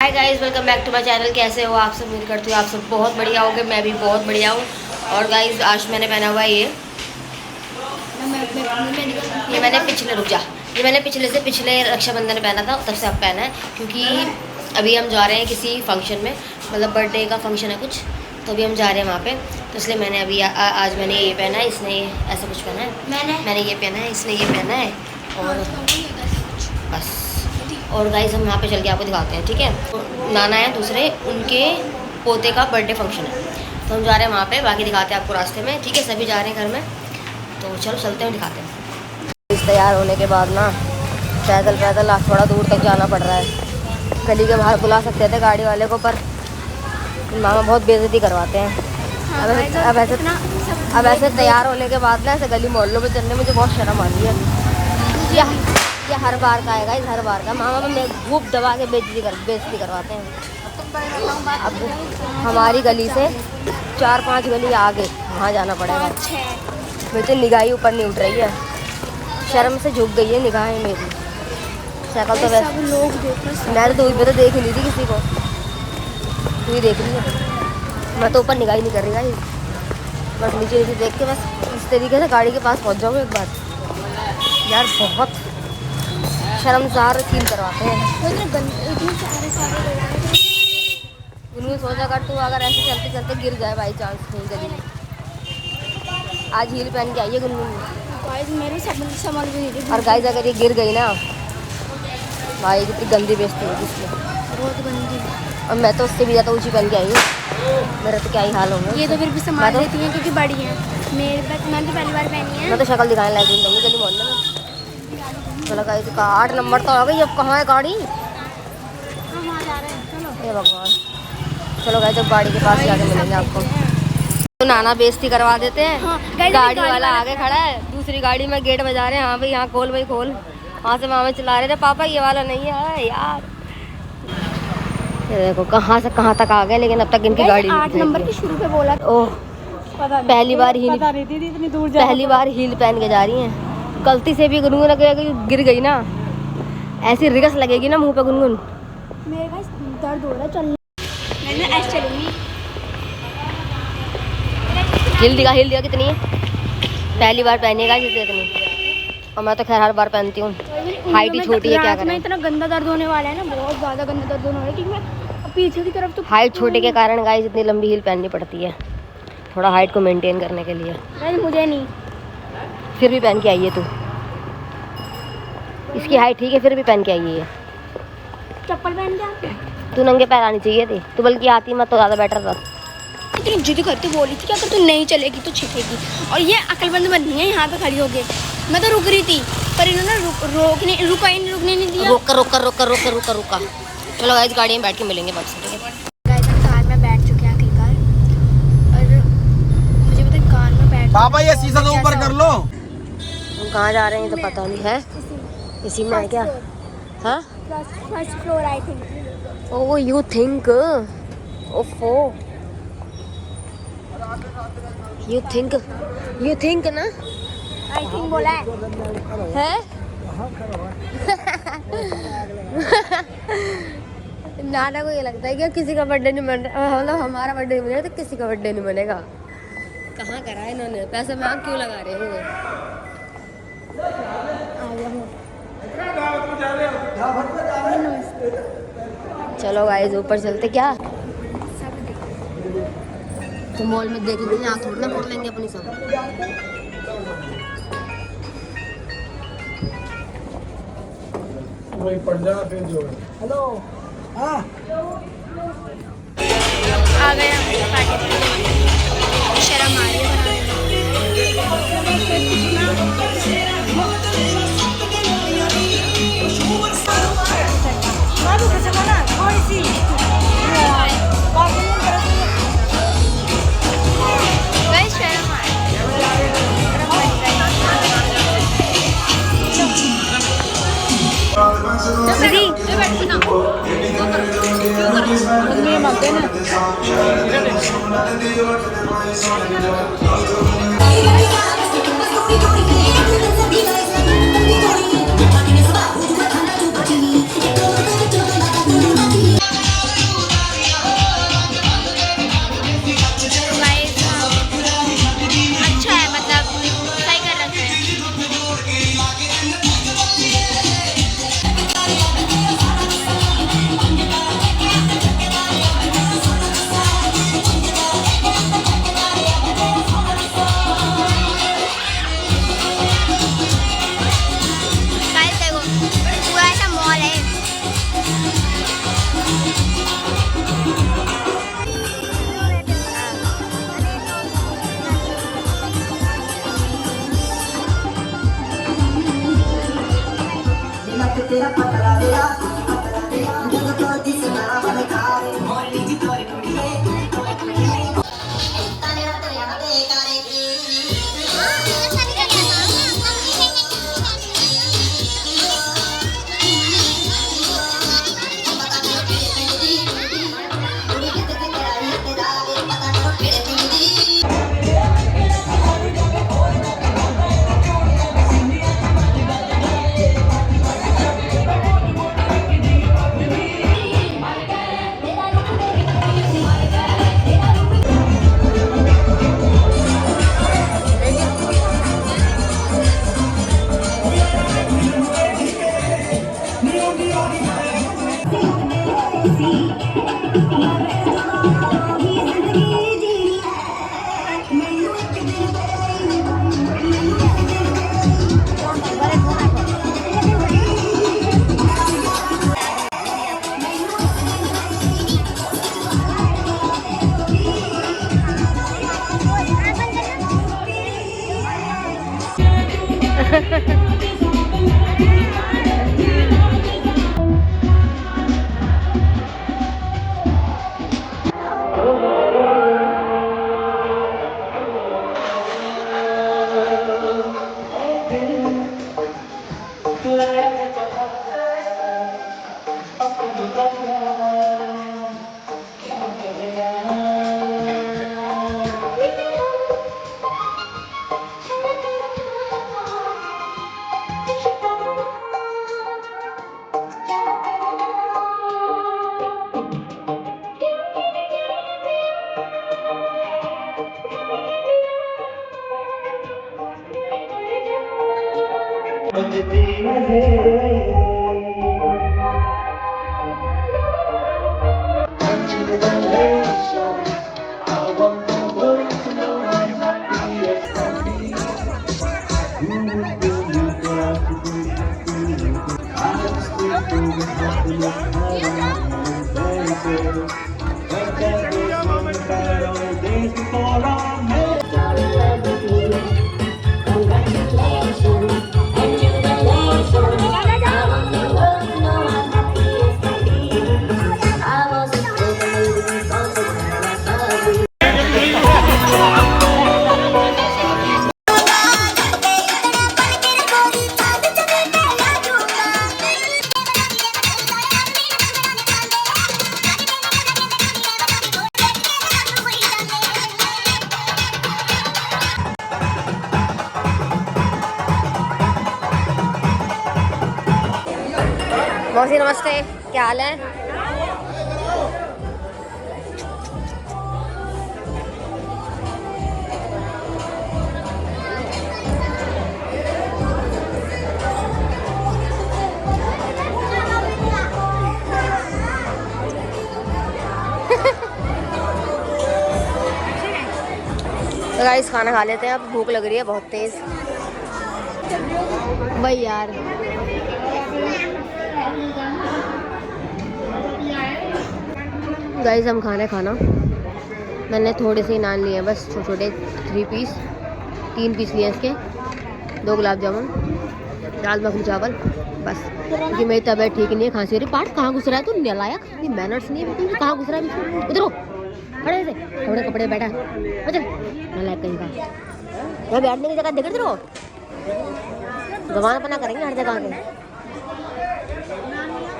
Hi guys, welcome back to my channel. कैसे हो आप सब? उम्मीद करती हूँ आप सब बहुत बढ़िया होगे। मैं भी बहुत बढ़िया हूँ। और गाइस आज मैंने पहना हुआ है ये मैंने पिछले रक्षाबंधन पहना था, तब से अब पहना है क्योंकि अभी हम जा रहे हैं किसी फंक्शन में, मतलब बर्थडे का फंक्शन है कुछ, तो अभी हम जा रहे हैं वहाँ पे। तो इसलिए मैंने अभी आज मैंने ये पहना है, इसने ऐसा कुछ पहना है, मैंने ये पहना है, इसने ये पहना है और बस। और गाइस हम यहाँ पे चल के आपको दिखाते हैं, ठीक है। तो नाना है दूसरे, उनके पोते का बर्थडे फंक्शन है, तो हम जा रहे हैं वहाँ पे। बाकी दिखाते हैं आपको रास्ते में, ठीक है। सभी जा रहे हैं घर में, तो चलो चलते हैं, दिखाते हैं। इस तैयार होने के बाद ना पैदल थोड़ा दूर तक जाना पड़ रहा है। गली के बाहर बुला सकते थे गाड़ी वाले को, पर मामा बहुत बेइज्जती करवाते हैं। अब ऐसे तैयार होने के बाद ना ऐसे गली मोहल्लों में चलने मुझे बहुत शर्म आती है। ये हर बार का आएगा, हर बार का मामा में धूप दबा के बेइज्जती करवाते हैं। अब हमारी गली से 4-5 गली आगे वहाँ जाना पड़ेगा। मेरी तो निगाह ऊपर नहीं उठ रही है, शर्म से झुक गई है निगाहें मेरी। शक्ल तो वैसे लोग मैं तो दूर पे तो देख ही नहीं थी किसी को, तू ही देख रही है। मैं तो ऊपर निगाह ही नहीं कर रही है, बस नीचे देख के बस इस तरीके से गाड़ी के पास पहुँच जाऊँ एक बार। यार बहुत शर्मसार फील करवाते हैं। उन्होंने सोचा कर तू अगर ऐसे चलते चलते गिर जाए बाई चांस कहीं गली में। आज हील पहन के आई है गुनगुन मेरे समझ भी नहीं थी। और गाइस अगर ये गिर गई ना भाई कितनी गंदी बेइज्जती होगी इसमें, बहुत गंदी। और मैं तो उससे भी ज़्यादा ऊँची पहन के आई हूँ, मेरा तो क्या ही हाल होगा। ये तो फिर भी संभाल लेती हैं क्योंकि बड़ी है। मैंने तो पहली बार पहनी है। मैं तो शक्ल दिखाने लायक नहीं दूँगी गली मोहल्ले में। चलो गाइस 8 नंबर तो आ गई, अब कहाँ है गाड़ी? हे भगवान। चलो गाइस जब गाड़ी के पास जाके मिलेंगे आपको। तो नाना बेइज्जती करवा देते हैं। हाँ, गाड़ी वाला आगे खड़ा है, दूसरी गाड़ी में गेट बजा रहे हैं। हाँ भाई यहाँ खोल, भाई खोल। वहाँ से मामा चला रहे थे, पापा ये वाला नहीं है यार। ये देखो कहाँ से कहाँ तक आ गए, लेकिन अब तक इनकी गाड़ी 8 नंबर की शुरू पे बोला। ओह पहली बार हील पहन के जा रही हैं। गलती से भी गुनगुन गिर गई ना, ऐसी रिगस लगेगी ना मुंह पे गुनगुन। मेरे का दर्द हो रहा है चलने। मैं ऐसे चलूंगी। हिल दिखा कितनी है, पहली बार पहनेगा जिसे इतनी। और मैं तो खैर हर बार पहनती हूँ, हाइट ही छोटी है, क्या करें। इतना गंदा दर्द होने वाला है ना, बहुत ज़्यादा गंदा दर्द होने वाला है क्योंकि पीछे की तरफ तो हाइट छोटे के कारण गाइस इतनी लंबी हील पहननी पड़ती है, थोड़ा हाइट को मेंटेन करने के लिए। मुझे नहीं, फिर भी पहन के आई है तू। इसकी हाइट ठीक है, फिर भी पहन के आई है। चप्पल पहन के तू नंगे पैर आनी चाहिए थी, तू बल्कि आती मत तो ज़्यादा बेटर था। इतनी जिद करती बोली थी कि अगर तू नहीं चलेगी तो छिपेगी, और ये अकलमंद बननी है यहाँ पे खड़ी हो गई। मैं तो रुक रही थी पर इन्होंने रुकने नहीं दिया। रोका। चलो गाइस गाड़ी में बैठ के मिलेंगे बात से, ठीक है। गाइस हम कार में बैठ चुके हैं आखिरकार, और मुझे पता है कार में बैठ। पापा ये शीशा तो ऊपर कर लो। हम कहाँ जा रहे हैं तो पता नहीं है, इसी में है क्या? हाँ first floor I think. Oh you think, ओफो यू थिंक ना, आई थिंक बोला है? नाना को ये लगता है कि किसी का बर्थडे नहीं मन रहा, मतलब हमारा बर्थडे नहीं मनेगा तो किसी का बर्थडे नहीं मनेगा। कहाँ करा है इन्होंने, पैसे मांग क्यों लगा रहे हो? चलो गाइस ऊपर चलते क्या, तो मॉल में देखेंगे, यहाँ थोड़ी ना फोड़ लेंगे अपनी सब। वही पड़ जाना फिर जो है। हेलो हाँ आ गए शर्म आ रही है। मौसी नमस्ते, क्या हाल है? तो गाइस खाना खा लेते हैं, अब भूख लग रही है बहुत तेज। वही यार, गाइस हम खाना मैंने थोड़े से ही नान लिए हैं, बस छोटे छोटे 3 पीस लिए हैं इसके, 2 गुलाब जामुन, दाल मखनी चावल, बस। क्योंकि मेरी तबीयत ठीक नहीं है, खांसी हो रही। पार्ट कहाँ घुस रहा है तू? नालायक, ये मैनर्स नहीं है बिल्कुल। कहाँ घुस रहा है? उधर हो, खड़े से कपड़े बैठा चल, नालायक कहीं का। मैं बैठने की जगह देख रहे हो, गवान अपना करेंगे हर जगह के।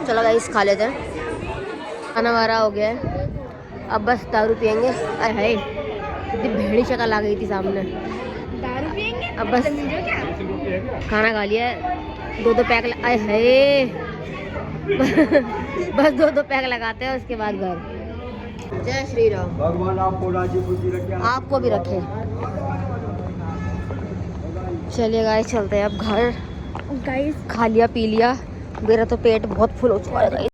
चलो गाइस खा लेते हैं, खाना हमारा हो गया है, अब बस दारू पियेंगे। अरे हाय, कितनी भेड़ी शक्ल आ गई थी सामने। दारू पियेंगे अब बस, खाना खा लिया है, 2 पैक। आए हाय बस 2 पैक लगाते हैं, उसके बाद घर। जय श्री राम, भगवान आपको राजी खुशी रखे, आपको भी रखे। चलिए गाइस चलते हैं अब घर। गाइस खा लिया पी लिया, मेरा तो पेट बहुत फुल हो चुका है गाइस।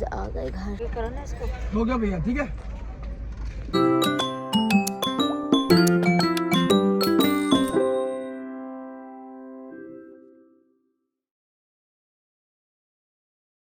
आ गए घर। हो गया भैया, ठीक है।